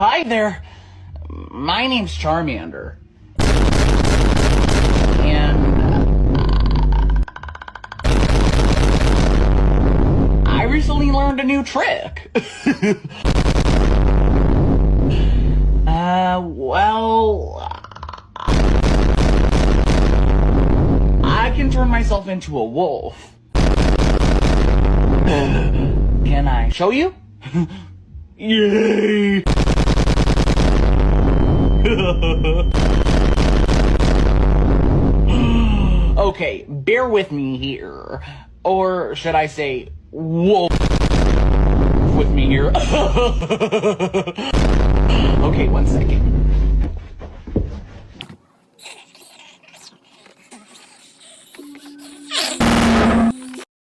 Hi there. My name's Charmander. And I recently learned a new trick. Well, I can turn myself into a wolf. Can I show you? Yay! Okay, bear with me here. Or should I say, wolf with me here? Okay, 1 second.